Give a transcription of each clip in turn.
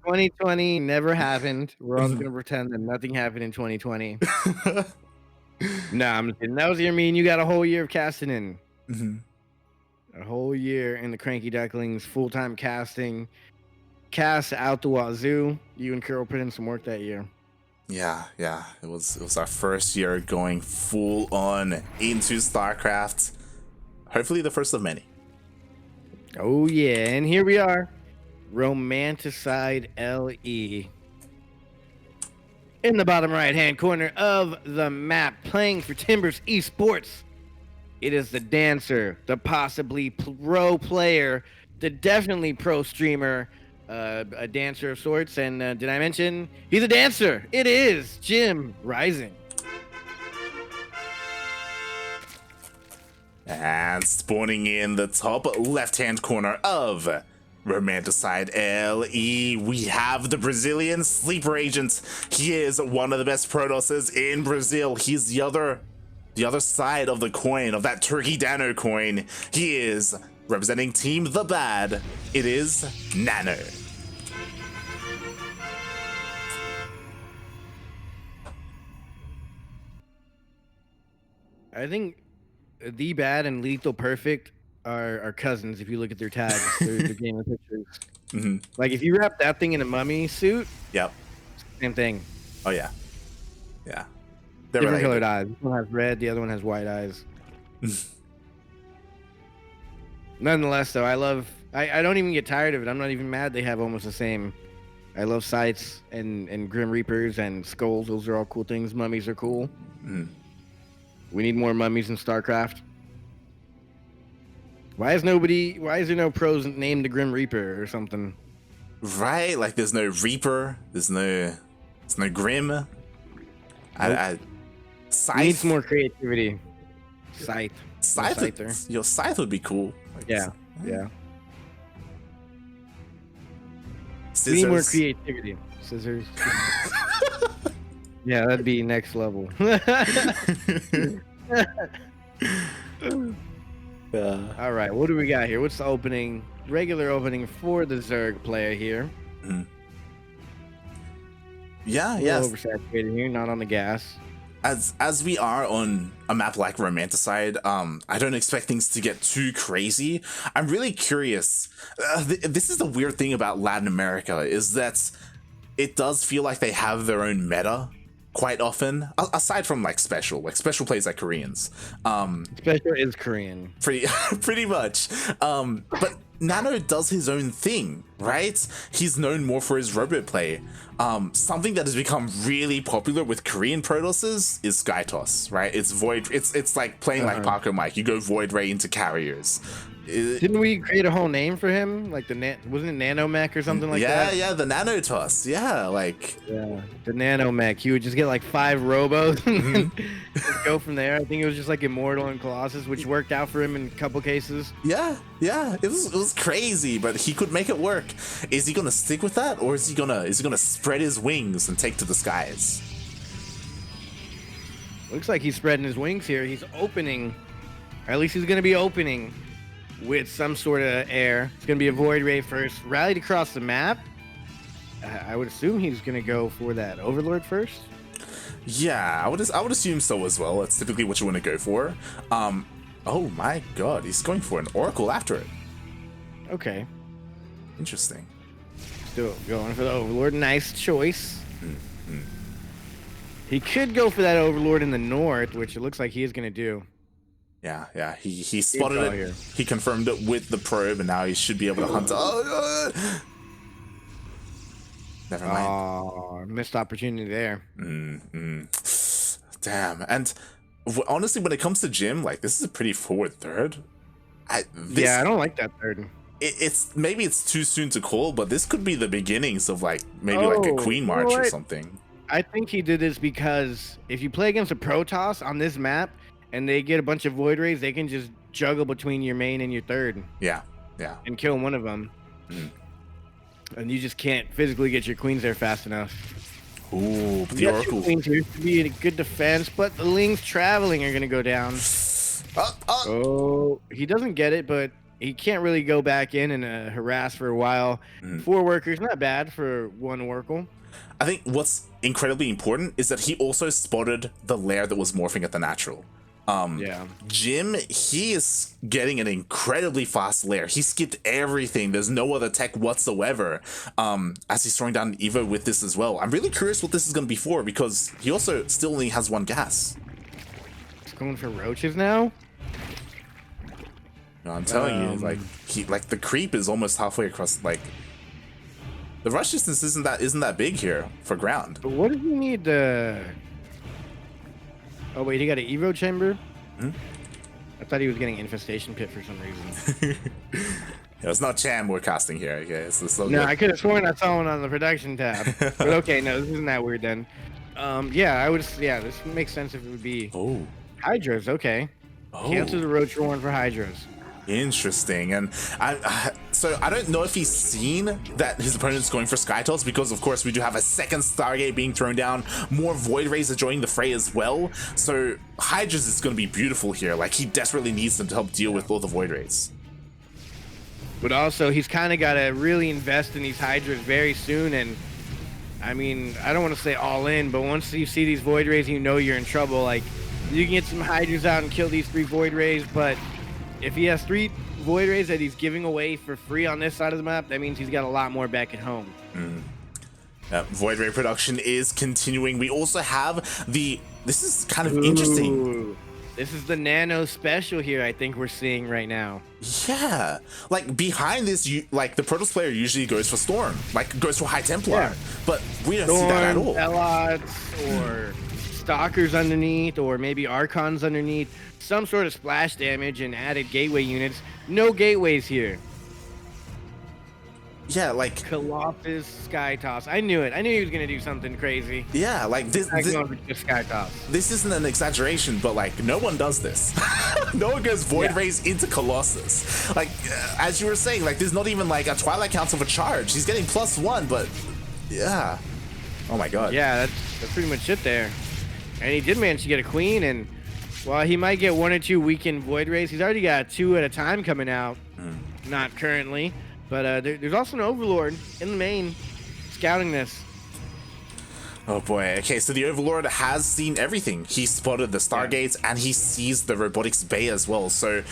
2020 never happened. We're all gonna pretend that nothing happened in 2020. Nah, I'm just kidding. That was your mean. You got a whole year of casting in. A whole year in the CranKy Ducklings, full-time casting. Cast out the wazoo. You and Carol put in some work that year. Yeah. It was our first year going full on into StarCraft. Hopefully the first of many. Oh yeah, and here we are. Romanticide LE. In the bottom right-hand corner of the map, playing for Timbers Esports. It is the dancer, the possibly pro player, the definitely pro streamer, a dancer of sorts. And did I mention he's a dancer? It is JimRising. And spawning in the top left-hand corner of Romanticide LE, we have the Brazilian sleeper agent. He is one of the best Protosses in Brazil. He's the other side of the coin, of that turkey nanO coin. He is representing Team The Bad. It is nanO. I think The Bad and Lethal Perfect are cousins if you look at their tags, their game of pictures. Like if you wrap that thing in a mummy suit, Yep. same thing. Oh yeah. Yeah. They're different colored eyes. One has red, the other one has white eyes. Nonetheless, though, I don't even get tired of it. I'm not even mad they have almost the same. I love Scythes and Grim Reapers and Skulls. Those are all cool things. Mummies are cool. We need more mummies in StarCraft. Why is there no pros named the Grim Reaper or something? Right? Like there's no Reaper, there's no Grim. Nope. Scythe needs more creativity. Scythe. Your Scythe would be cool. Like, yeah. Scissors. We need more creativity. Scissors. Yeah, that'd be next level. All right, what do we got here? What's the opening? Regular opening for the Zerg player here. Yeah. Oversaturated here, not on the gas. As we are on a map like Romanticide, I don't expect things to get too crazy. I'm really curious. This is the weird thing about Latin America, is that it does feel like they have their own meta quite often, aside from like special plays like Koreans. Special is Korean. Pretty much. But nanO does his own thing, right? He's known more for his robot play. Something that has become really popular with Korean Protosses is Sky Toss, right? It's void. It's like playing like Parker Mike. You go void ray into carriers. Didn't we create a whole name for him? Like wasn't it NanoMech or something like that? Yeah, the nanO Toss. Yeah, the NanoMech. He would just get like 5 robos and just go from there. I think it was just like Immortal and Colossus, which worked out for him in a couple cases. Yeah. It was crazy, but he could make it work. Is he gonna stick with that, or is he gonna spread his wings and take to the skies? Looks like he's spreading his wings here. He's opening. Or at least he's gonna be opening with some sort of air. It's gonna be a void ray first. Rallied across the map. I would assume he's gonna go for that Overlord first. Yeah, I would assume so as well. That's typically what you want to go for. Oh my god, he's going for an Oracle after it. Okay. Interesting. Still going for the Overlord. Nice choice. He could go for that Overlord in the north, which it looks like he is gonna do. Yeah. He spotted it. Here. He confirmed it with the probe, and now he should be able to hunt. Never mind. Oh, missed opportunity there. Damn. And honestly, when it comes to Jim, like, this is a pretty forward third. I don't like that third. Maybe it's too soon to call, but this could be the beginnings of like like a Queen March or something. I think he did this because if you play against a Protoss on this map and they get a bunch of Void Rays, they can just juggle between your main and your third. Yeah. And kill one of them. And you just can't physically get your queens there fast enough. Ooh, but the Oracle. Queens here to be a good defense, but the Lings traveling are going to go down. Oh, he doesn't get it, but he can't really go back in and harass for a while. 4 workers, not bad for 1 Oracle. I think what's incredibly important is that he also spotted the lair that was morphing at the natural. Yeah. Jim, he is getting an incredibly fast lair. He skipped everything. There's no other tech whatsoever. As he's throwing down Evo with this as well. I'm really curious what this is going to be for, because he also still only has 1 gas. He's going for roaches now. No, I'm telling you, like the creep is almost halfway across. Like the rush distance isn't that big here for ground. But what does he need to? Oh wait, he got an Evo chamber? I thought he was getting Infestation Pit for some reason. Yeah, it's not Cham we're casting here. Okay, it's no, I could have sworn I saw one on the production tab. But okay, no, this isn't that weird then. Yeah, this makes sense if it would be Hydras, okay. Cancel the Roach Warren for Hydras. Interesting. And so I don't know if he's seen that his opponent's going for Skytoss, because of course we do have a second Stargate being thrown down, more Void Rays are joining the fray as well. So Hydras is going to be beautiful here. Like, he desperately needs them to help deal with all the Void Rays. But also he's kind of got to really invest in these Hydras very soon. And I mean, I don't want to say all in, but once you see these Void Rays, you know you're in trouble. Like, you can get some Hydras out and kill these 3 Void Rays, but if he has 3 Void Rays that he's giving away for free on this side of the map, that means he's got a lot more back at home. Void Ray production is continuing. We also have this is kind of interesting. This is the nanO special here, I think we're seeing right now. Yeah, like behind this, like the Protoss player usually goes for Storm, like goes for High Templar, but we don't see that at all. Elots or Stalkers underneath, or maybe Archons underneath. Some sort of splash damage and added gateway units. No gateways here. Yeah, like Colossus Sky Toss. I knew it. I knew he was gonna do something crazy. Yeah, like this Sky Toss. This isn't an exaggeration, but like no one does this. No one goes Void Rays into Colossus. Like as you were saying, like there's not even like a Twilight Council for charge. He's getting +1, but yeah. Oh my god. Yeah, that's pretty much it there. And he did manage to get a queen, and while he might get 1 or 2 weekend Void Rays, he's already got 2 at a time coming out. Not currently, but there's also an Overlord in the main scouting this. Oh boy. Okay, so the Overlord has seen everything. He spotted the Stargates and he sees the Robotics Bay as well. So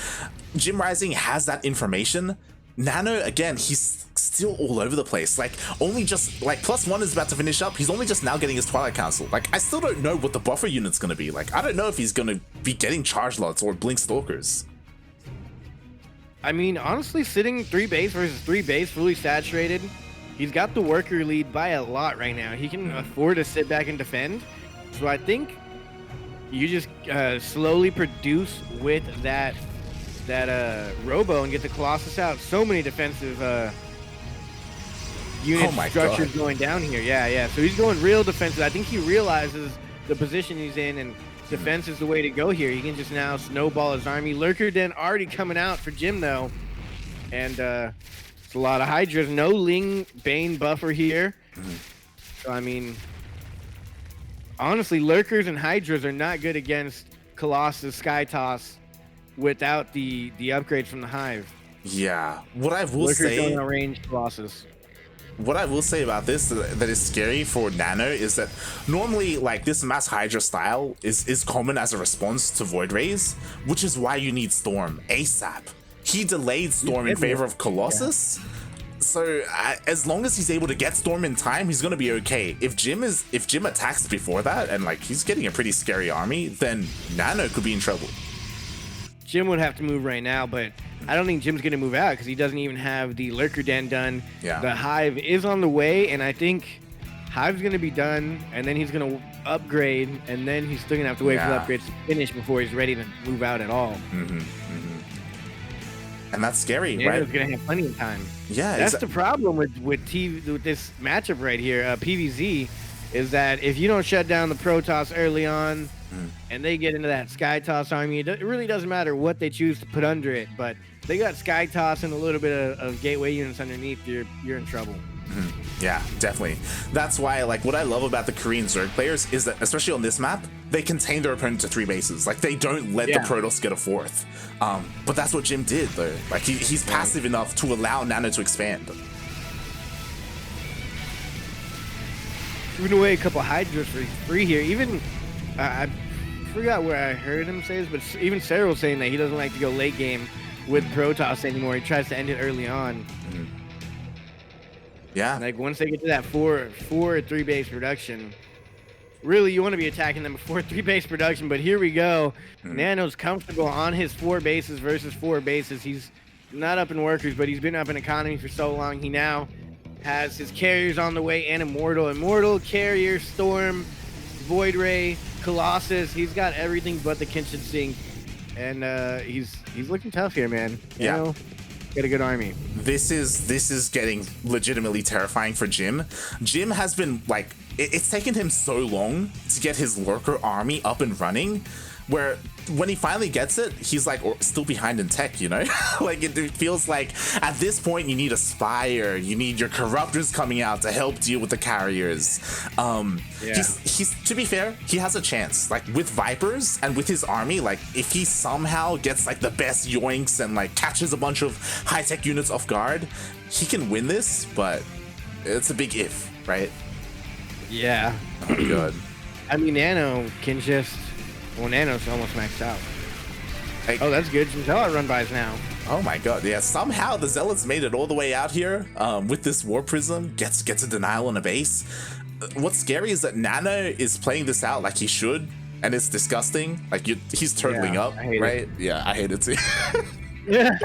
JimRising has that information. nanO, again, he's still all over the place. Like, only just, like, +1 is about to finish up. He's only just now getting his Twilight Council. Like, I still don't know what the buffer unit's gonna be. Like, I don't know if he's gonna be getting Charge Lots or Blink Stalkers. I mean, honestly, sitting 3 base versus 3 base, fully saturated, he's got the worker lead by a lot right now. He can afford to sit back and defend. So I think you just slowly produce with that Robo and get the Colossus out. So many defensive unit structures going down here. Yeah. So he's going real defensive. I think he realizes the position he's in, and defense is the way to go here. He can just now snowball his army. Lurker Den already coming out for Jim though, and it's a lot of Hydras. No Ling Bane buffer here. So I mean, honestly, Lurkers and Hydras are not good against Colossus Sky Toss without the upgrades from the Hive. Yeah, what I will Lurkers say, don't outrange Colossus. What I will say about this that is scary for nanO is that normally, like, this Mass Hydra style is common as a response to Void Rays, which is why you need Storm ASAP. He delayed Storm in favor of Colossus. So as long as he's able to get Storm in time, he's gonna be okay. If Jim attacks before that, and like he's getting a pretty scary army, then nanO could be in trouble. Jim would have to move right now, but I don't think Jim's going to move out because he doesn't even have the Lurker Den done. Yeah. The Hive is on the way, and I think Hive's going to be done, and then he's going to upgrade, and then he's still going to have to wait for the upgrades to finish before he's ready to move out at all. And that's scary, right? He's going to have plenty of time. Yeah, that's the problem with this matchup right here, PVZ, is that if you don't shut down the Protoss early on, and they get into that Sky Toss army, it really doesn't matter what they choose to put under it, but they got Sky Toss and a little bit of gateway units underneath, you're in trouble. Yeah, definitely. That's why, like, what I love about the Korean Zerg players is that, especially on this map, they contain their opponent to 3 bases. Like, they don't let the Protoss get a 4th. But that's what Jim did, though. Like, he's passive enough to allow nanO to expand. Giving away a couple Hydras for free here. Even, I forgot where I heard him say this, but even Sarah was saying that he doesn't like to go late game with Protoss anymore. He tries to end it early on. Yeah. Like once they get to that 4 or 3 base production, really you want to be attacking them before 3 base production. But here we go. nanO's comfortable on his 4 bases versus 4 bases. He's not up in workers, but he's been up in economy for so long. He now has his carriers on the way and Immortal, Carrier, Storm, Void Ray, Colossus. He's got everything but the Kitchen Sink, and he's looking tough here, man. Yeah. You know, got a good army. This is getting legitimately terrifying for Jim. Jim has been like, it's taken him so long to get his lurker army up and running, where when he finally gets it, he's like still behind in tech, you know? Like it feels like at this point you need a Spire, you need your Corruptors coming out to help deal with the carriers. He's to be fair, he has a chance. Like with Vipers and with his army, like if he somehow gets like the best yoinks and like catches a bunch of high-tech units off guard, he can win this, but it's a big if, right? Yeah. Oh god. I mean, nanO can just... Well, nanO's almost maxed out. Like, oh, that's good. Some Zealot run-bys now. Oh my god, yeah. Somehow the Zealots made it all the way out here with this War Prism, gets a denial on a base. What's scary is that nanO is playing this out like he should, and it's disgusting. Like he's turtling up, right? Yeah, I hate it too. Yeah.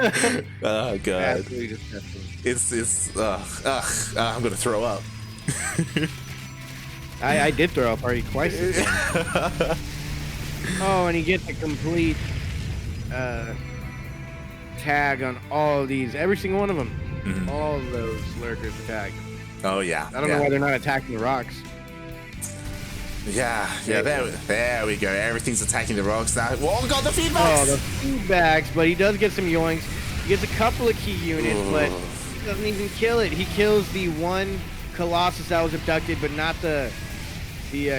Oh god. Absolutely disgusting. It's I'm gonna throw up. I did throw up already twice. Oh, and he gets a complete tag on all of these. Every single one of them. All of those lurkers attacked. Oh, yeah. I don't know why they're not attacking the rocks. Yeah, there we go. Everything's attacking the rocks now. Oh, God, the feedbacks! Oh, the feedbacks, but he does get some yoinks. He gets a couple of key units, but he doesn't even kill it. He kills the one Colossus that was abducted, but not the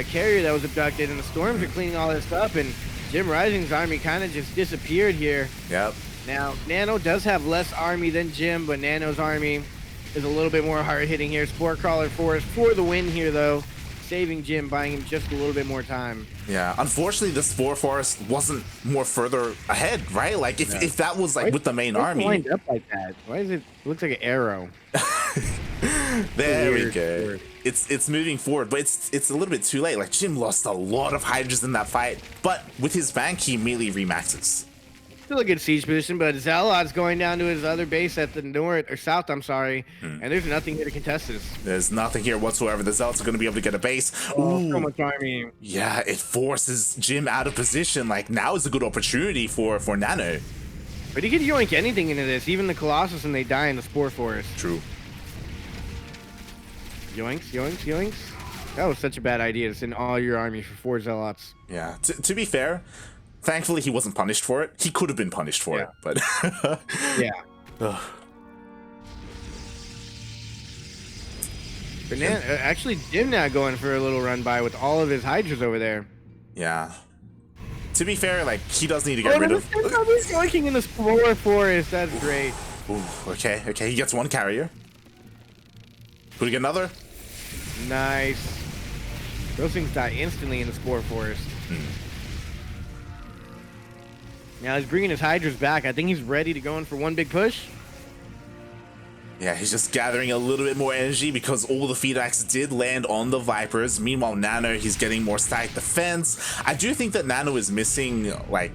carrier that was abducted, and the Storms are cleaning all this up, and JimRising's army kind of just disappeared here. Yep. Now, nanO does have less army than Jim, but nanO's army is a little bit more hard-hitting here. Spore Crawler Forest for the win here, though, saving Jim, buying him just a little bit more time. Yeah, unfortunately, the Spore Forest wasn't more further ahead, right? Like, if that was, like, with the main army... Why is it lined up like that? Why is it... It looks like an arrow. There we go. It's moving forward, but it's a little bit too late. Like Jim lost a lot of Hydras in that fight, but with his bank, he immediately remaxes. Still a good siege position, but Zealot's going down to his other base at the north or south. I'm sorry, and there's nothing here to contest this. There's nothing here whatsoever. The Zealots are going to be able to get a base. Oh, so much army. Yeah, it forces Jim out of position. Like now is a good opportunity for nanO. But he could yoink anything into this, even the Colossus, and they die in the Spore Forest. True. Yoinks. That was such a bad idea to send all your army for 4 Zealots. Yeah, to be fair, thankfully he wasn't punished for it. He could have been punished for it, but... Yeah. But actually, Jim now going for a little run by with all of his Hydras over there. Yeah. To be fair, like, he does need to get rid of... He's yoinking in the Spore Forest. That's great. Ooh, okay. He gets 1 carrier. Could we get another? Nice. Those things die instantly in the Spore Forest. Now he's bringing his Hydras back. I think he's ready to go in for one big push. Yeah, he's just gathering a little bit more energy because all the feedbacks did land on the Vipers. Meanwhile, nanO, he's getting more static defense. I do think that nanO is missing, like,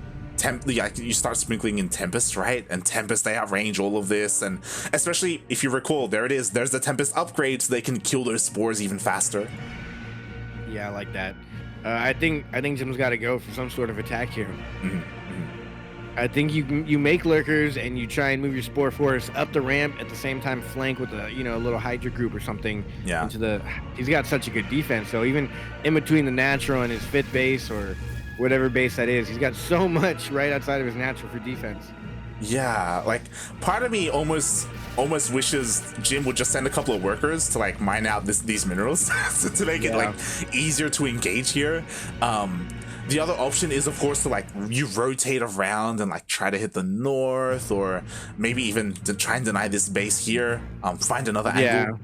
you start sprinkling in Tempest, right? And Tempest, they outrange all of this, and especially if you recall, there it is. There's the Tempest upgrade, so they can kill those spores even faster. Yeah, I like that. I think Jim's got to go for some sort of attack here. I think you make lurkers and you try and move your Spore Force up the ramp at the same time, flank with a a little Hydra group or something. Yeah. Into the. He's got such a good defense, so even in between the natural and his 5th base or whatever base that is, he's got so much right outside of his natural for defense. Yeah, like part of me almost wishes Jim would just send a couple of workers to like mine out these minerals to make it like easier to engage here. The other option is of course to like you rotate around and like try to hit the north, or maybe even to try and deny this base here. Find another angle.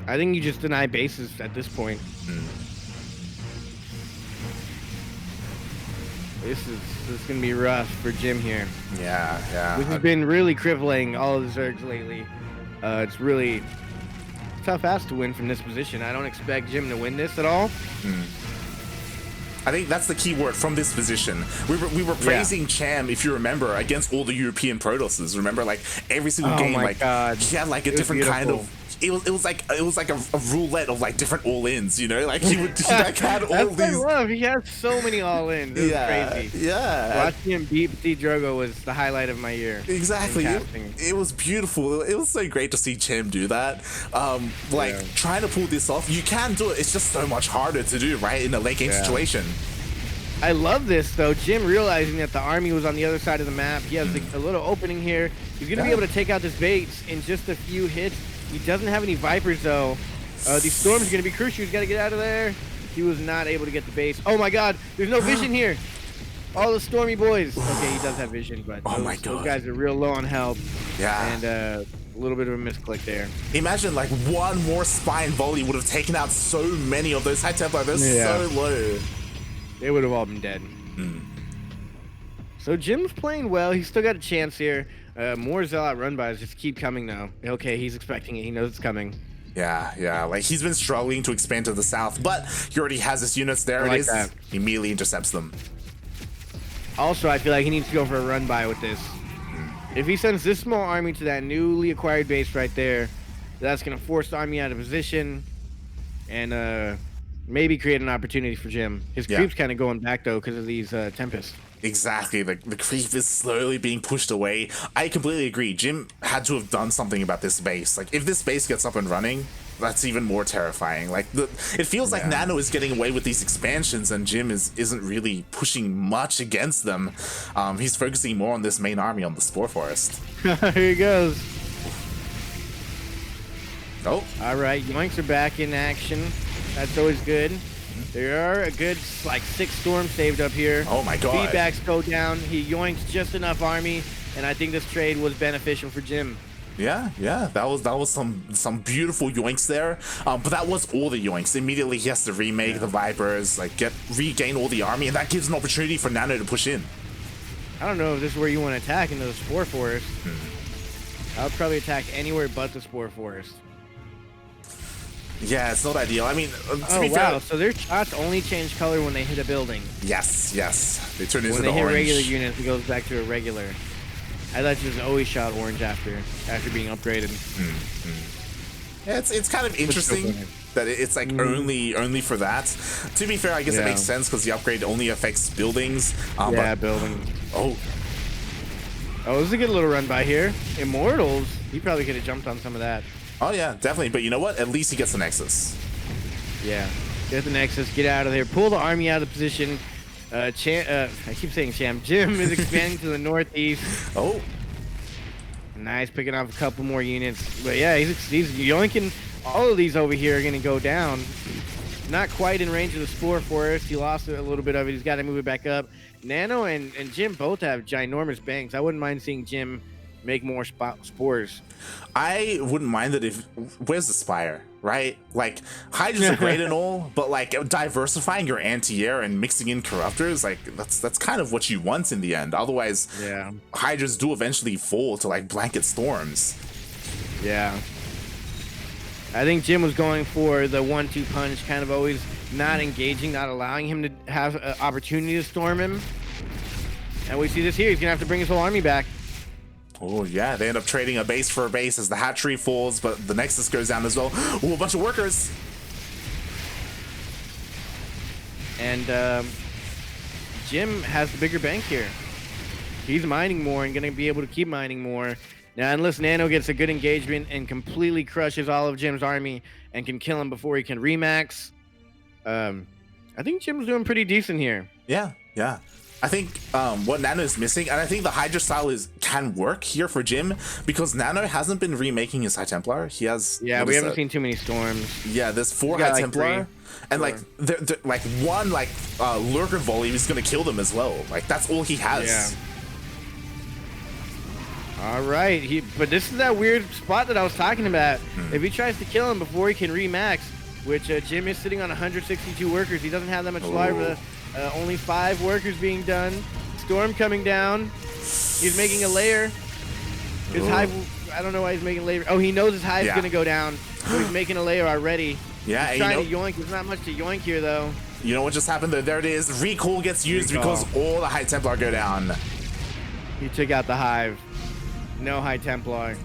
I think you just deny bases at this point. This is gonna be rough for Jim here. Yeah. This has been really crippling all of the Zergs lately. It's really tough ass to win from this position. I don't expect Jim to win this at all. I think that's the key word, from this position. We were praising Cham, if you remember, against all the European Protosses. Remember, like every single game, like he had like a different kind of. It was like a roulette of like different all-ins, you know, like he like had all these. He has so many all-ins. It was crazy. Yeah. Watching him beat D Drogo was the highlight of my year. Exactly. It was beautiful. It was so great to see Cham do that. Trying to pull this off, you can do it. It's just so much harder to do, right, in a late game situation. I love this though. Jim realizing that the army was on the other side of the map. He has a little opening here. He's gonna be able to take out this base in just a few hits. He doesn't have any Vipers though. These storms are gonna be crucial. He's gotta get out of there. He was not able to get the base. Oh my god, there's no vision here. All the stormy boys. Okay, he does have vision, but those guys are real low on health. Yeah. And a little bit of a misclick there. Imagine like one more spine volley would have taken out so many of those high tempo. They're so low. They would have all been dead. So Jim's playing well. He's still got a chance here. More Zealot run-bys just keep coming now. Okay, he's expecting it. He knows it's coming. Yeah. Like he's been struggling to expand to the south, but he already has his units there. It is. He immediately intercepts them. Also, I feel like he needs to go for a run-by with this. If he sends this small army to that newly acquired base right there, that's going to force the army out of position and maybe create an opportunity for Jim. His creep's kind of going back, though, because of these Tempests. Exactly. The creep is slowly being pushed away. I completely agree. Jim had to have done something about this base. Like, if this base gets up and running, that's even more terrifying. Like, it feels like nanO is getting away with these expansions, and Jim isn't really pushing much against them. He's focusing more on this main army on the Spore Forest. Here he goes. Oh. All right, Yoinks are back in action. That's always good. There are a good, like, 6 storms saved up here. Oh my god. Feedbacks go down. He yoinks just enough army, and I think this trade was beneficial for Jim. Yeah, that was some beautiful yoinks there. But that was all the yoinks. Immediately he has to remake the Vipers, like regain all the army, and that gives an opportunity for nanO to push in. I don't know if this is where you want to attack into the Spore Forest. I would probably attack anywhere but the Spore Forest. Yeah, it's not ideal. I mean, to wow, be fair, so their shots only change color when they hit a building. Yes. They turn into when the they hit orange. regular units, it goes back to a regular. I thought it was always shot orange after being upgraded. Yeah, it's kind of interesting that it's like only for that. To be fair, I guess it makes sense because the upgrade only affects buildings. Buildings. Oh, this is a good little run by here. Immortals, he probably could have jumped on some of that. Oh yeah, definitely. But you know what? At least he gets the Nexus. Yeah, get the Nexus, get out of there, pull the army out of position. I keep saying Cham. Jim is expanding to the northeast. Oh, nice, picking off a couple more units. But yeah, he's yoinking. All of these over here are going to go down. Not quite in range of the Spore Forest. He lost a little bit of it. He's got to move it back up. nanO and Jim both have ginormous banks. I wouldn't mind seeing Jim make more spores. I wouldn't mind it if. Where's the Spire, right? Like, Hydras are great and all, but like diversifying your anti-air and mixing in Corruptors, like that's kind of what you want in the end. Otherwise, Hydras do eventually fall to like blanket storms. Yeah. I think Jim was going for the 1-2 punch, kind of always not engaging, not allowing him to have an opportunity to storm him. And we see this here. He's gonna have to bring his whole army back. Oh yeah, they end up trading a base for a base as the hatchery falls, but the Nexus goes down as well. Ooh, a bunch of workers. And Jim has the bigger bank here. He's mining more and gonna be able to keep mining more. Now, unless nanO gets a good engagement and completely crushes all of Jim's army and can kill him before he can remax, I think Jim's doing pretty decent here. Yeah. I think what nanO is missing, and I think the Hydra style can work here for Jim, because nanO hasn't been remaking his High Templar. He has, yeah, we haven't seen too many storms. Yeah, there's 4 High Templar, and like they're like one lurker volley is gonna kill them as well. Like that's all he has. Yeah. All right, but this is that weird spot that I was talking about. If he tries to kill him before he can remax, which Jim is sitting on 162 workers, he doesn't have that much larva. Only 5 workers being done. Storm coming down. He's making a layer. His hive, I don't know why he's making a layer. Oh, he knows his hive's gonna go down, so he's making a layer already. Yeah, he's trying to yoink. There's not much to yoink here though. You know what just happened there? There it is. Recall gets used because all the High Templar go down. He took out the hive. No High Templar.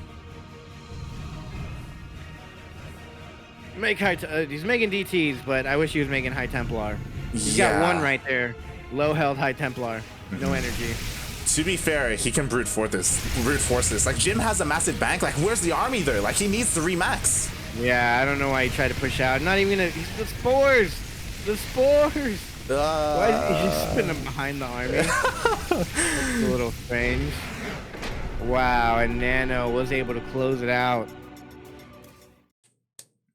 He's making DTs, but I wish he was making High Templar. He's got one right there. Low health High Templar. No energy. To be fair, he can brute force this. Like Jim has a massive bank. Like where's the army there? Like he needs to remax. Yeah, I don't know why he tried to push out. Not even the spores. The spores. Why is he just putting them behind the army? That's a little strange. Wow, and nanO was able to close it out.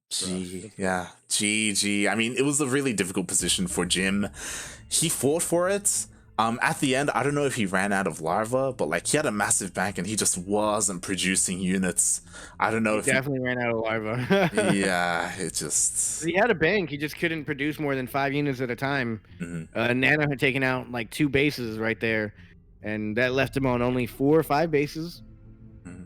GG. I mean, it was a really difficult position for Jim. He fought for it. At the end, I don't know if he ran out of larva, but like he had a massive bank and he just wasn't producing units. I don't know if he definitely ran out of larva. Yeah, it just. He had a bank. He just couldn't produce more than 5 units at a time. nanO had taken out like 2 bases right there, and that left him on only 4 or 5 bases,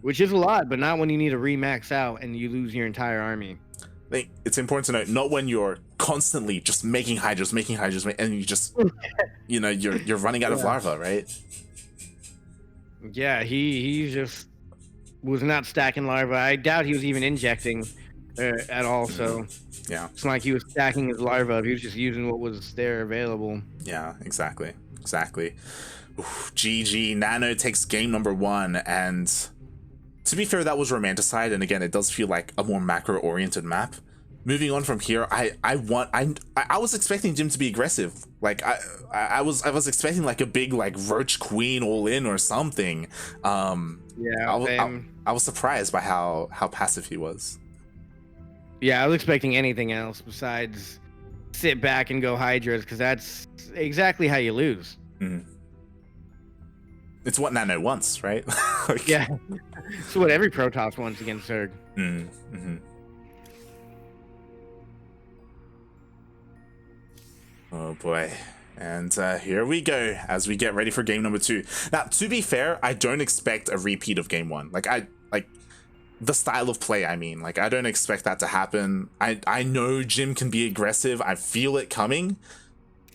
which is a lot, but not when you need to remax out and you lose your entire army. I think it's important to note, not when you're constantly just making hydras, and you just, you know, you're running out of larva, right? Yeah, he just was not stacking larva. I doubt he was even injecting at all. So yeah, it's not like he was stacking his larva. He was just using what was there available. Yeah, exactly. Oof, GG. nanO takes game number 1, and to be fair, that was Romanticide, and again, it does feel like a more macro-oriented map. Moving on from here, I was expecting Jim to be aggressive. Like I was expecting like a big like Roach Queen all in or something. Yeah, I was surprised by how passive he was. Yeah, I was expecting anything else besides sit back and go Hydras, because that's exactly how you lose. It's what nanO wants, right? Like, yeah, it's what every Protoss wants against Zerg. Oh boy. And here we go as we get ready for game number 2. Now, to be fair, I don't expect a repeat of game 1. Like the style of play, I mean. Like I don't expect that to happen. I know Jim can be aggressive. I feel it coming.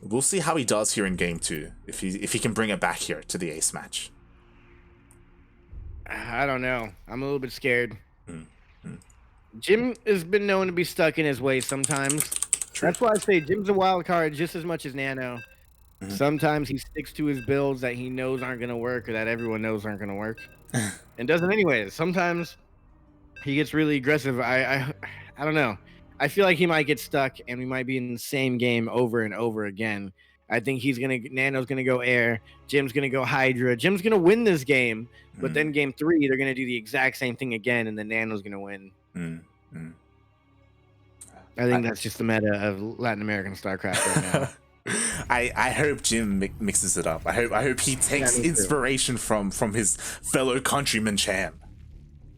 We'll see how he does here in game 2, if he can bring it back here to the ace match. I don't know. I'm a little bit scared. Jim has been known to be stuck in his ways sometimes. True. That's why I say Jim's a wild card just as much as nanO. Sometimes he sticks to his builds that he knows aren't going to work, or that everyone knows aren't going to work, and does it anyways. Sometimes he gets really aggressive. I don't know. I feel like he might get stuck, and we might be in the same game over and over again. I think nanO's gonna go air. Jim's gonna go Hydra. Jim's gonna win this game, but then game 3 they're gonna do the exact same thing again, and then nanO's gonna win. I think that's just the meta of Latin American StarCraft right now. I hope Jim mixes it up. I hope he takes inspiration from his fellow countryman champ.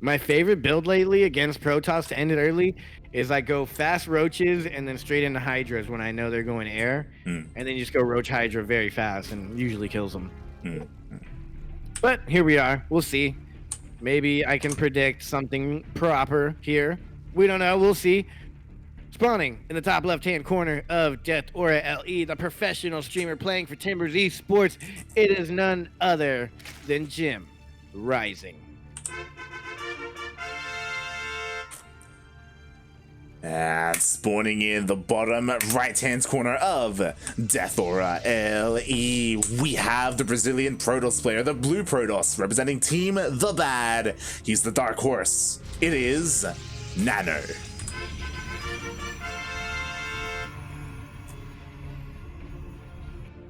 My favorite build lately against Protoss to end it early is I go fast Roaches and then straight into Hydras when I know they're going air, and then just go Roach Hydra very fast and usually kills them. But here we are. We'll see. Maybe I can predict something proper here. We don't know. We'll see. Spawning in the top left-hand corner of Death Aura LE, the professional streamer playing for Timbers Esports, it is none other than JimRising. And spawning in the bottom right-hand corner of Death Aura LE, we have the Brazilian Protoss player, the Blue Protoss, representing Team The Bad. He's the dark horse. It is nanO.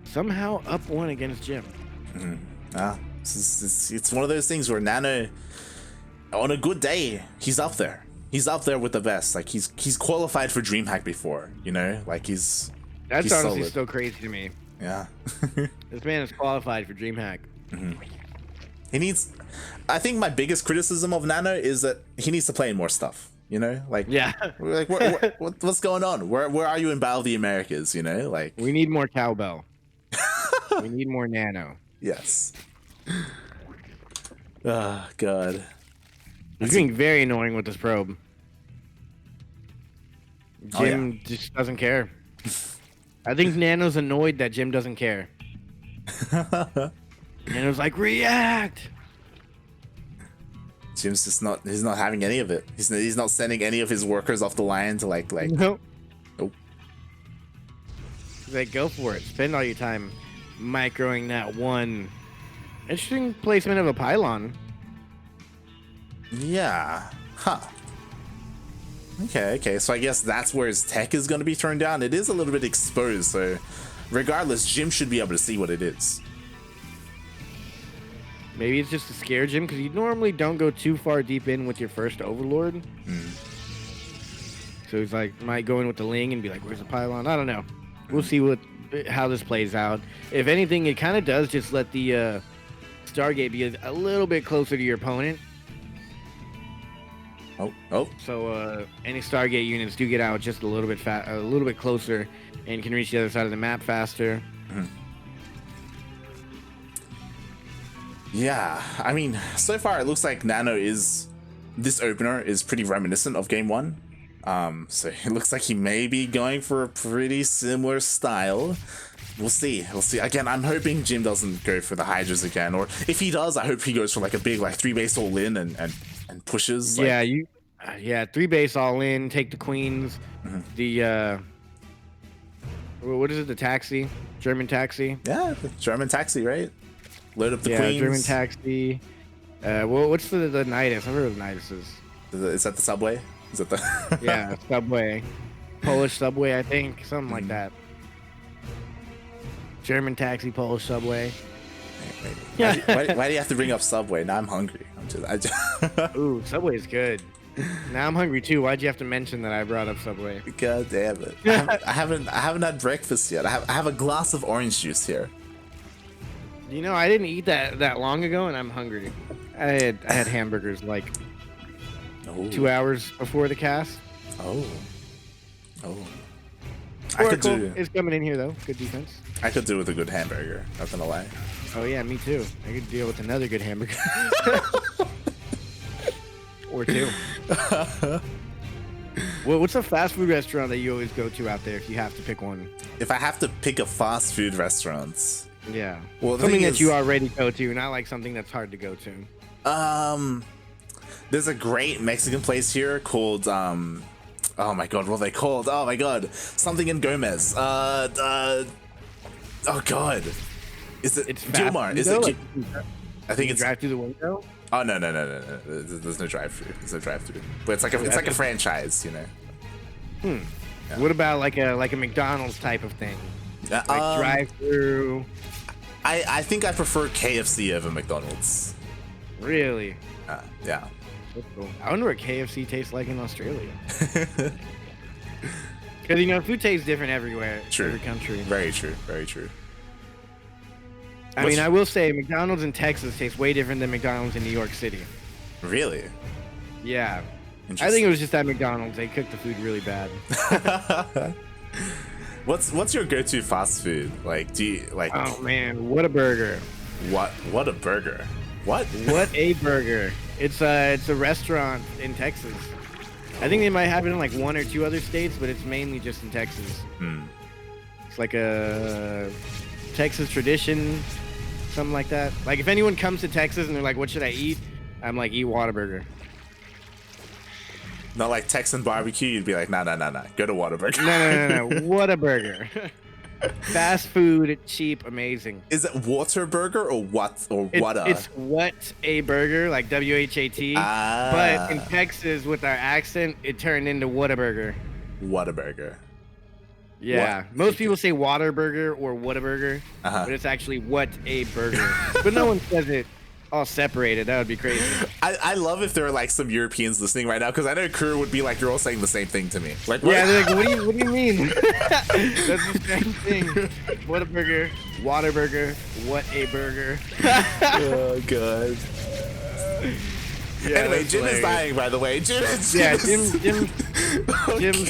somehow up one against Jim. It's one of those things where nanO, on a good day, he's up there. He's up there with the best. Like he's qualified for DreamHack before, you know? Like That's he's honestly solid. still crazy to me. Yeah. This man is qualified for DreamHack. He needs. I think my biggest criticism of nanO is that he needs to play in more stuff. You know, like Yeah. like what's going on? Where are you in Battle of the Americas? You know, like We need more cowbell. We need more nanO. yes. Oh God. He's being very annoying with this probe. Oh, yeah. Jim just doesn't care. I think nanO's annoyed that Jim doesn't care. nanO's like, react! Jim's just not. He's not having any of it. He's not sending any of his workers off the line to like. Nope. Nope. He's like, go for it. Spend all your time microing that one. Interesting placement of a pylon. Yeah. Huh. Okay. So I guess that's where his tech is going to be thrown down. It is a little bit exposed, so regardless, Jim should be able to see what it is. Maybe it's just to scare Jim, because you normally don't go too far deep in with your first Overlord. So he's like, might go in with the Ling and be like, where's the pylon? I don't know. We'll see how this plays out. If anything, it kind of does just let the Stargate be a little bit closer to your opponent. Oh. So any Stargate units do get out just a little bit closer and can reach the other side of the map faster. Yeah, I mean, so far it looks like nanO this opener is pretty reminiscent of game one. So it looks like he may be going for a pretty similar style. We'll see. Again, I'm hoping Jim doesn't go for the Hydras again, or if he does, I hope he goes for like a big like 3-base all in and pushes. Like, yeah, 3-base all in, take the queens, the what is it? The taxi, German taxi. Yeah, the German taxi, right? Load up the queens. German taxi. What's the Nidus? I've heard of Niduses. Is that the subway? Is that the? Yeah, subway, Polish subway, I think, something like that. German taxi, Polish subway. Wait. Why do you have to bring up Subway? Now I'm hungry. Ooh, Subway's good. Now I'm hungry too. Why'd you have to mention that I brought up Subway? God damn it! I haven't had breakfast yet. I have a glass of orange juice here. You know, I didn't eat that long ago, and I'm hungry. I had hamburgers like 2 hours before the cast. Oh. Oracle is coming in here though. Good defense. I could do with a good hamburger. Not gonna lie. Oh yeah, me too. I could deal with another good hamburger. Or two. Well, what's a fast food restaurant that you always go to out there if you have to pick one? If I have to pick a fast food restaurant. Yeah. Well, something that you already go to, not like something that's hard to go to. There's a great Mexican place here called oh my god, what are they called? Oh my god, something in Gomez. Oh god, is it Gilmar? Is it? Like, I think it's drive through the window. Oh no. There's no drive-through. There's no drive-through. But it's like a franchise, you know. Yeah. What about like a McDonald's type of thing? Like drive-through. I think I prefer KFC over McDonald's. Really? Yeah. That's cool. I wonder what KFC tastes like in Australia. Because you know, food tastes different everywhere. True. Every country. Very true. I mean, I will say McDonald's in Texas tastes way different than McDonald's in New York City. Really? Yeah. I think it was just at McDonald's. They cooked the food really bad. What's your go-to fast food? Like, do you like? Oh man, what a burger! What a burger! What a burger! It's a restaurant in Texas. I think they might have it in like 1 or 2 other states, but it's mainly just in Texas. It's like a Texas tradition, something like that. Like if anyone comes to Texas and they're like, "What should I eat?" I'm like, "Eat Whataburger." Not like Texan barbecue. You'd be like, nah. Go to Whataburger. No. Whataburger. Fast food, cheap, amazing. Is it Whataburger or what or what? It's what a burger, like WHAT. But in Texas, with our accent, it turned into Whataburger. Whataburger. Yeah, What? most people say Waterburger or Whataburger, but it's actually What a Burger. But no one says it all separated. That would be crazy. I love if there are like some Europeans listening right now, because I know crew would be like, you're all saying the same thing to me. Like, Yeah, they're like, what do you mean? That's the same thing. Whataburger, Waterburger, What a Burger. Oh god. Yeah, Anyway, that's Jim is hilarious. dying, by the way. Jim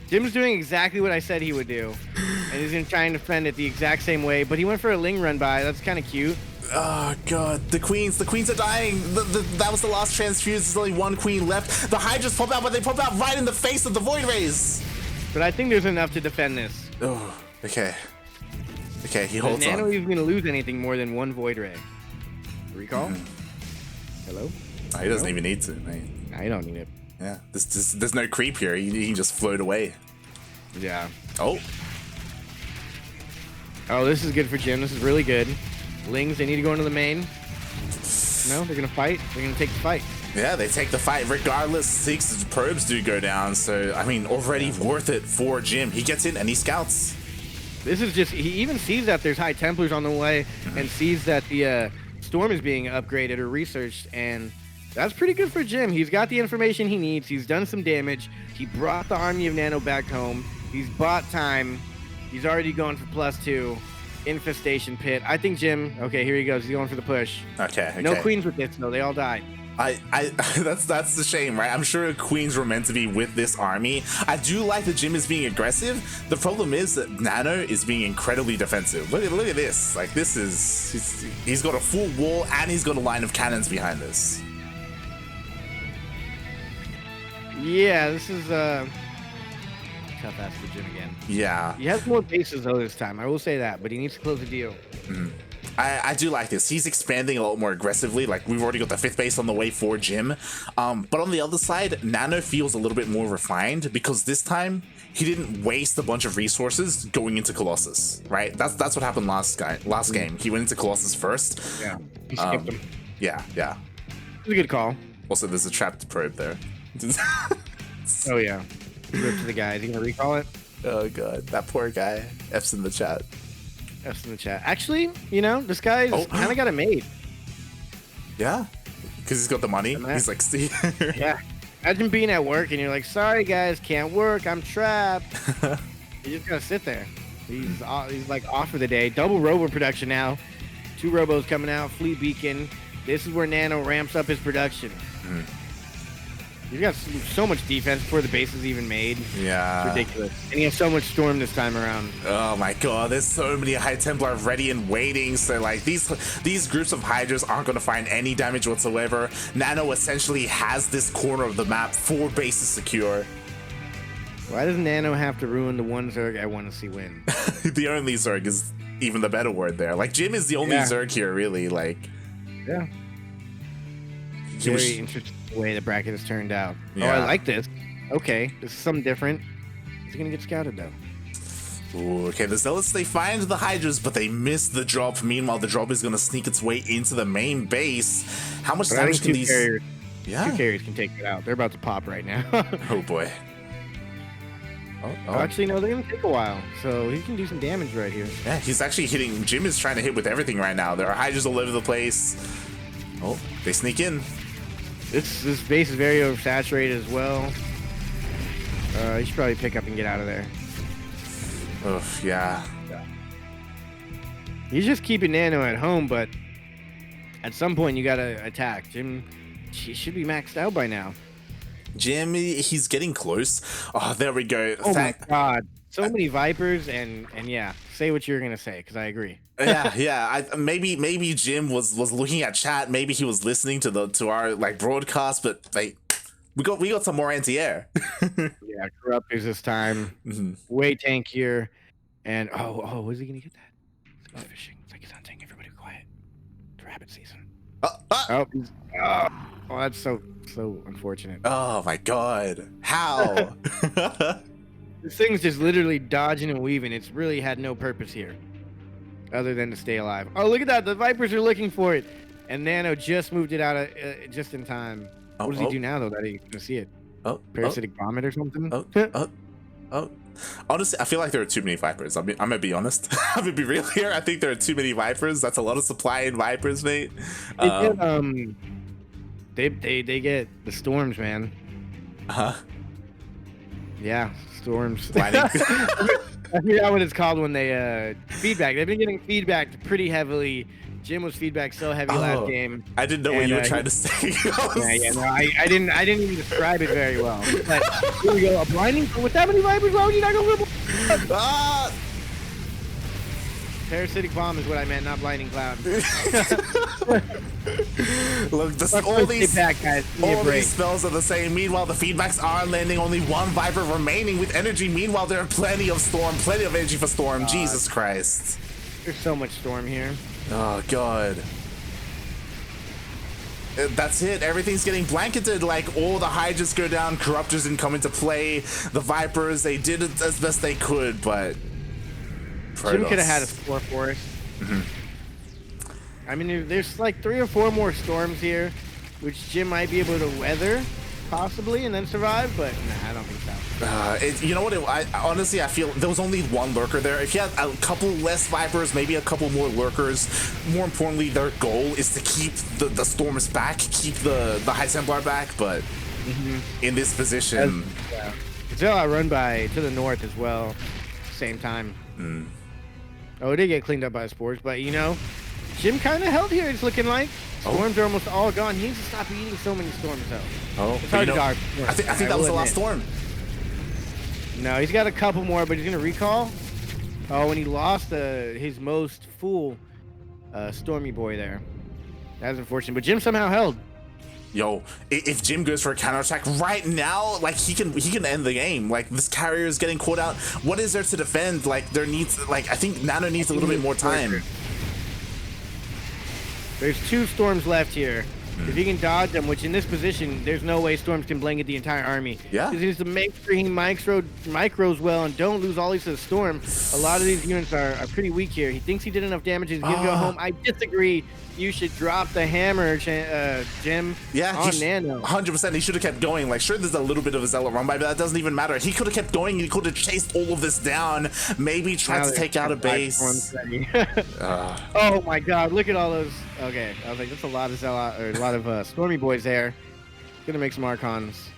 Jim's doing exactly what I said he would do, and he's gonna try and defend it the exact same way. But he went for a Ling run by. That's kind of cute. Oh god, the queens are dying. That was the last transfuse. There's only one queen left. The Hydras pop out, but they pop out right in the face of the Void Rays. But I think there's enough to defend this. Oh, okay. Okay, he holds Nano on. isn't gonna lose anything more than one Void Ray. Recall? Hello? Oh, he doesn't even need to, mate. I don't need it. Yeah, there's no creep here. He can just float away. Yeah. Oh, Oh, this is good for Jim. This is really good. Lings, they need to go into the main. No, they're gonna fight. They're gonna take the fight. yeah, they take the fight regardless. 6 probes do go down, so I mean, already worth it for Jim. He gets in and he scouts. This is just, he even sees that there's High Templars on the way and sees that the Storm is being upgraded or researched, and that's pretty good for Jim. He's got the information he needs. He's done some damage. He brought the army of Nano back home. He's bought time. He's already going for +2. Infestation Pit. I think Jim, okay, here he goes. He's going for the push. Okay. No queens with this, though. They all died. That's the shame, right? I'm sure queens were meant to be with this army. I do like that Jim is being aggressive. The problem is that Nano is being incredibly defensive. Look at this. Like, this is he's got a full wall and he's got a line of cannons behind this. Yeah, this is tough ass for Jim again. Yeah. He has more bases though this time. I will say that, but he needs to close the deal. I do like this. He's expanding a lot more aggressively. Like, we've already got the 5th base on the way for Jim. But on the other side, Nano feels a little bit more refined because this time he didn't waste a bunch of resources going into Colossus, right? That's what happened last game. He went into Colossus first. Yeah, he skipped him. Yeah. It was a good call. Also, there's a trapped probe there. Oh yeah, rip to the guy. Is he gonna recall it? Oh god, that poor guy. F's in the chat. F's in the chat. Actually, you know, this guy's kind of got it made. Yeah, because he's got the money. He's like, see. Yeah. Imagine being at work and you're like, sorry guys, can't work. I'm trapped. You just gotta sit there. He's like off for the day. Double robo production now. 2 robos coming out. Fleet beacon. This is where Nano ramps up his production. He's got so much defense before the base is even made. Yeah. It's ridiculous. And he has so much storm this time around. Oh my god, there's so many High Templar ready and waiting. So like these groups of Hydras aren't going to find any damage whatsoever. Nano essentially has this corner of the map, 4 bases secure. Why does Nano have to ruin the one Zerg I want to see win? The only Zerg is even the better word there. Like, Jim is the only Zerg here, really. Like, yeah. Very interesting way the bracket has turned out. Yeah. Oh, I like this. Okay, this is something different. He's gonna get scouted though. Ooh, okay, the Zealots, they find the Hydras, but they miss the drop. Meanwhile, the drop is going to sneak its way into the main base. How much damage can these... Carriers, yeah. 2 carriers can take it out. They're about to pop right now. Oh, boy. Oh, actually, no, they're going to take a while. So he can do some damage right here. Yeah, he's actually hitting... Jim is trying to hit with everything right now. There are Hydras all over the place. Oh, they sneak in. This base is very oversaturated as well. You should probably pick up and get out of there. Oh, yeah. He's just keeping Nano at home, but at some point you gotta attack. Jim, he should be maxed out by now. Jim, he's getting close. Oh, there we go. Oh my god. So many Vipers and yeah, say what you're gonna say, because I agree. yeah. Maybe Jim was looking at chat. Maybe he was listening to our like broadcast, but like we got some more anti-air. Yeah, Corruptors this time. Way tankier. And oh, is he gonna get that? It's fishing. It's like he's hunting. Everybody be quiet. It's rabbit season. Oh, that's so unfortunate. Oh my god. How? This thing's just literally dodging and weaving. It's really had no purpose here other than to stay alive. Oh, look at that. The Vipers are looking for it. And Nano just moved it out just in time. What does he do now, though, that he can see it? Parasitic vomit or something? Honestly, I feel like there are too many Vipers. I'm gonna be honest. I'm gonna be real here. I think there are too many Vipers. That's a lot of supply in Vipers, mate. They get the storms, man. Huh? Yeah, storms. Lightning. I forgot what it's called when they feedback. They've been getting feedbacked pretty heavily. Jim was feedback so heavy last game. I didn't know what you were trying to say. No, I didn't even describe it very well. But here we go. A blinding with that many Vipers, why would you not go for a Ah! Parasitic bomb is what I meant, not blinding cloud. Look, all these spells are the same. Meanwhile, the feedbacks are landing. Only one Viper remaining with energy. Meanwhile, there are plenty of Storm, plenty of energy for Storm. Jesus Christ. There's so much Storm here. Oh, God. That's it. Everything's getting blanketed. Like, all the Hydras go down. Corruptors didn't come into play. The Vipers, they did it as best they could, but... Jim could have had a score for us. I mean, there's like 3 or 4 more storms here, which Jim might be able to weather, possibly, and then survive, but nah, I don't think so. You know what? Honestly, I feel there was only one lurker there. If you had a couple less Vipers, maybe a couple more lurkers, more importantly, their goal is to keep the storms back, keep the High Templar back, but in this position... Yeah. It's all run by to the north as well, same time. Oh, it did get cleaned up by spores, but you know, Jim kind of held here. It's looking like storms are almost all gone. He needs to stop eating so many storms, though. Oh, it's hard to dodge. I think that was the last storm. No, he's got a couple more, but he's gonna recall. Oh, when he lost his most full Stormy boy there. That's unfortunate, but Jim somehow held. Yo, if Jim goes for a counterattack right now, like he can end the game. Like this carrier is getting caught out. What is there to defend? Like there needs, like I think nanO needs a little bit more time. There's 2 storms left here. If he can dodge them, which in this position, there's no way storms can blanket the entire army. Yeah. He needs to make sure he micros well and don't lose all these to the storm. A lot of these units are pretty weak here. He thinks he did enough damage. He's gonna go home. I disagree. You should drop the hammer, Jim. Yeah, on nanO. 100%. He should have kept going. Like, sure, there's a little bit of a zealot run by, but that doesn't even matter. He could have kept going. He could have chased all of this down. Maybe tried to take out a base. Oh my God! Look at all those. Okay, I was like, that's a lot of zealot or a lot of Stormy boys there. Gonna make some Archons.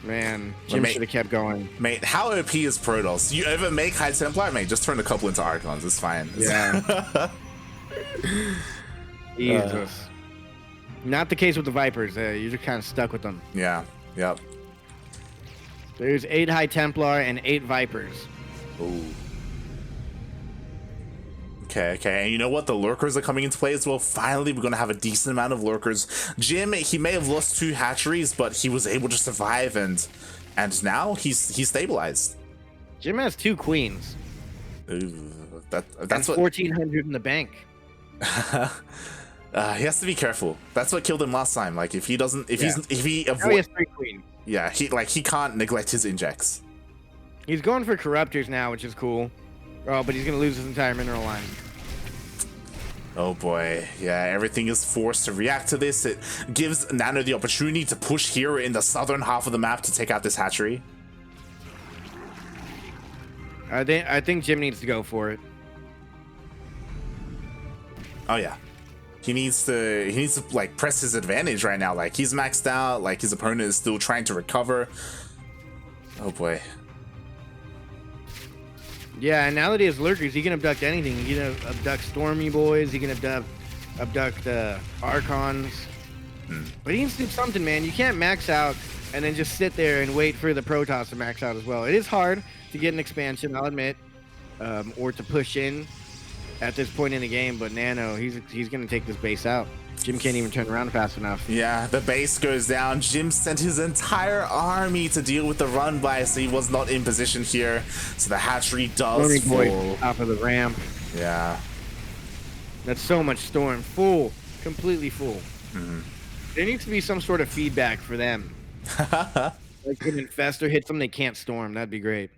Man, Jim should have kept going. Mate, how OP is Protoss? You ever make High Templar? Mate, just turn a couple into Archons. It's fine. Yeah. Jesus. Not the case with the Vipers. You're just kind of stuck with them. Yeah. Yep. There's 8 High Templar and 8 Vipers. Ooh. Okay. And you know what? The lurkers are coming into play as well. Finally, we're going to have a decent amount of lurkers. Jim, he may have lost 2 hatcheries, but he was able to survive, and now he's stabilized. Jim has 2 queens. Ooh, that's and 1,400 in the bank. He has to be careful. That's what killed him last time. Like if he doesn't, if he avoids, he has 3 queens. Yeah, he can't neglect his injects. He's going for corruptors now, which is cool. Oh, but he's gonna lose his entire mineral line. Oh boy, yeah, everything is forced to react to this. It gives nanO the opportunity to push here in the southern half of the map to take out this hatchery. I think Jim needs to go for it. Oh yeah. He needs to like press his advantage right now. Like he's maxed out, like his opponent is still trying to recover. Oh boy. Yeah, and now that he has lurkers, he can abduct anything. He can abduct Stormy boys, he can abduct Archons. But he needs to do something, man. You can't max out and then just sit there and wait for the Protoss to max out as well. It is hard to get an expansion, I'll admit, or to push in at this point in the game, but nanO, he's gonna take this base out. Jim can't even turn around fast enough. Yeah, the base goes down. Jim sent his entire army to deal with the run by, so he was not in position here. So the hatchery does fall. Top of the ramp. Yeah. That's so much storm. Full. Completely full. There needs to be some sort of feedback for them. Like an infestor hits them, they can't storm. That'd be great.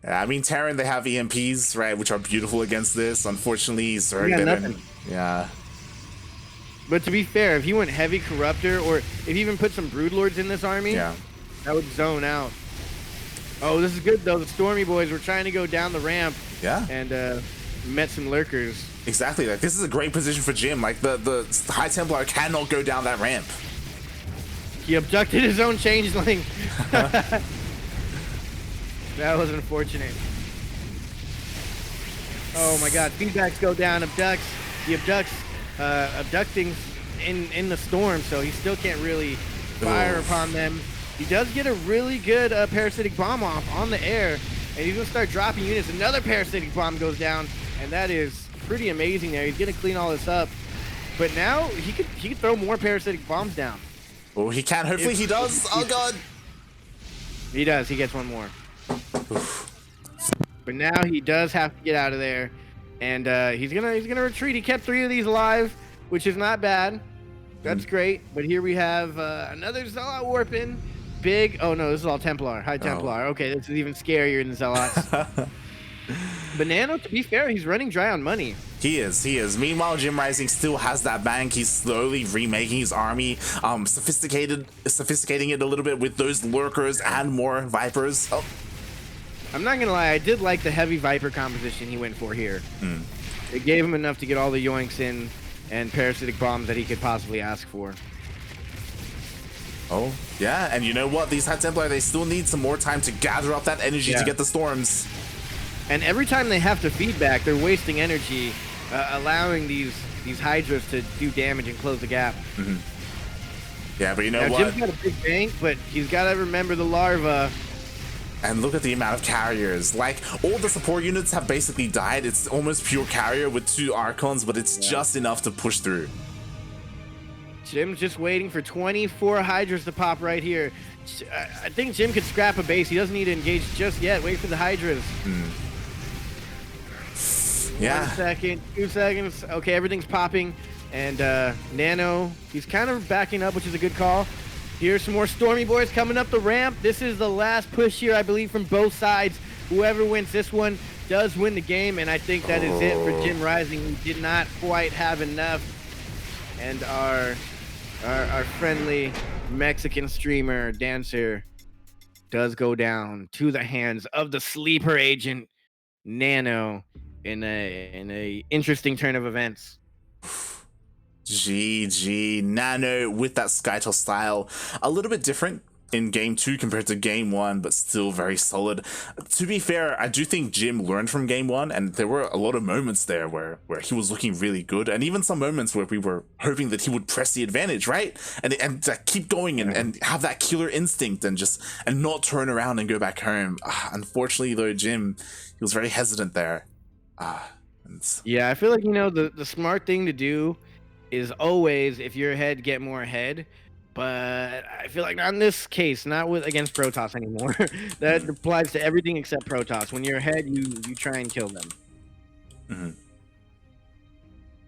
I mean, Terran, they have EMPs, right, which are beautiful against this. Unfortunately, Zerg didn't. Yeah. But to be fair, if he went heavy Corruptor, or if he even put some Broodlords in this army, that would zone out. Oh, this is good though. The Stormy boys were trying to go down the ramp. Yeah. And met some lurkers. Exactly. Like this is a great position for Jim. Like the High Templar cannot go down that ramp. He abducted his own changeling. That was unfortunate. Oh my god, feedbacks go down, abducts. He abducts abducting in the storm, so he still can't really fire upon them. He does get a really good parasitic bomb off on the air, and he's gonna start dropping units. Another parasitic bomb goes down, and that is pretty amazing there. He's gonna clean all this up. But now he could throw more parasitic bombs down. Oh, he can. Hopefully he does. Oh god. He does. He gets one more. But now he does have to get out of there, and he's gonna retreat. He kept 3 of these alive, which is not bad. That's great. But here we have another Zealot warping. Big. Oh no, this is all Templar. High Templar. Okay, this is even scarier than Zealots. But nanO, to be fair, he's running dry on money. He is. Meanwhile, JimRising still has that bank. He's slowly remaking his army, sophisticating it a little bit with those lurkers and more vipers. Oh. I'm not gonna lie, I did like the heavy viper composition he went for here. It gave him enough to get all the yoinks in and parasitic bombs that he could possibly ask for. Oh, yeah, and you know what? These High Templar, they still need some more time to gather up that energy to get the storms. And every time they have to feedback, they're wasting energy, allowing these Hydras to do damage and close the gap. Yeah, but you know now, what? Jim's got a big bank, but he's got to remember the larva. And look at the amount of carriers. Like, all the support units have basically died. It's almost pure carrier with 2 Archons, but it's just enough to push through. Jim's just waiting for 24 Hydras to pop right here. I think Jim could scrap a base. He doesn't need to engage just yet. Wait for the Hydras. Yeah. 1 second, 2 seconds. Okay, everything's popping. And nanO, he's kind of backing up, which is a good call. Here's some more Stormy boys coming up the ramp. This is the last push here, I believe, from both sides. Whoever wins this one does win the game, and I think that is it for JimRising, who did not quite have enough. And our friendly Mexican streamer, dancer, does go down to the hands of the sleeper agent, nanO, in a interesting turn of events. GG. nanO with that Skytoss style. A little bit different in game 2 compared to game 1, but still very solid. To be fair, I do think Jim learned from game 1, and there were a lot of moments there where he was looking really good, and even some moments where we were hoping that he would press the advantage, right? And keep going and have that killer instinct and not turn around and go back home. Unfortunately, though, Jim, he was very hesitant there. Yeah, I feel like, the smart thing to do is always, if you're ahead, get more ahead. But I feel like not in this case, not against Protoss anymore. That applies to everything except Protoss. When you're ahead, you try and kill them.